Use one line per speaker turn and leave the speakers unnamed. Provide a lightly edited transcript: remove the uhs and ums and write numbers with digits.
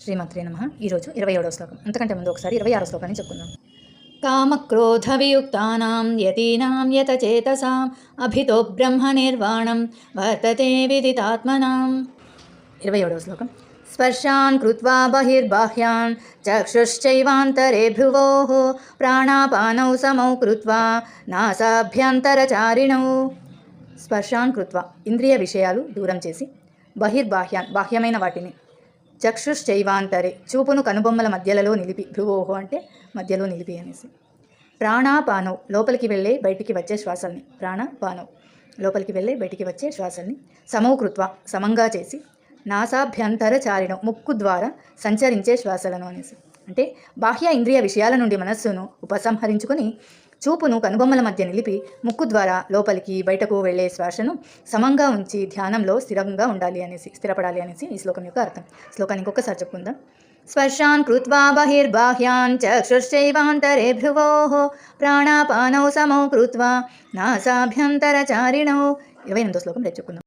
శ్రీమాత్రే నమః. ఈరోజు 27వ శ్లోకం. అంతకంటే ముందు ఒకసారి 26వ శ్లోకాన్ని చెప్పుకుందాం. కామక్రోధవియుక్తానాం యతీనాం యతచేతసాం అభితో బ్రహ్మ నిర్వాణం వర్తతే విదితాత్మనాం. 27వ శ్లోకం. స్పర్శాన్ కృత్వా బహిర్బాహ్యాన్ చక్షుశ్చైవాంతరే భ్రువోః ప్రాణాపానౌ సమౌ కృత్వా నాసాభ్యంతరచారిణౌ. స్పర్శాన్ కృత్వా ఇంద్రియ విషయాలు దూరం చేసి, బహిర్బాహ్యాన్ బాహ్యమైన వాటిని, చక్షుశ్చైవాంతరే చూపును కనుబొమ్మల మధ్యలలో నిలిపి, భ్రువోహో అంటే మధ్యలో నిలిపి అనేసి, ప్రాణాపానవ్ లోపలికి వెళ్ళే బయటికి వచ్చే శ్వాసల్ని, ప్రాణపానవ్ లోపలికి వెళ్ళే బయటికి వచ్చే శ్వాసల్ని, సమౌకృత్వ సమంగా చేసి, నాసాభ్యంతరచారిణం ముక్కు ద్వారా సంచరించే శ్వాసలను అనేసి, అంటే బాహ్య ఇంద్రియ విషయాల నుండి మనస్సును ఉపసంహరించుకొని చూపును కనుబొమ్మల మధ్య నిలిపి ముక్కు ద్వారా లోపలికి బయటకు వెళ్ళే శ్వాసను సమంగా ఉంచి ధ్యానంలో స్థిరంగా ఉండాలి అనేసి, స్థిరపడాలి అనేసి ఈ శ్లోకం యొక్క అర్థం. శ్లోకాన్ని ఇంకొకసారి చెప్పుకుందాం. స్పర్శాన్ కృత్వా బహిర్బాహ్యాన్ చక్షుశ్చైవాంతరే భ్రువోః ప్రాణాపానౌ సమౌ కృత్వా నాసాభ్యంతరచారిణౌ. 28వ శ్లోకం రేపు చెప్పుకుందాం.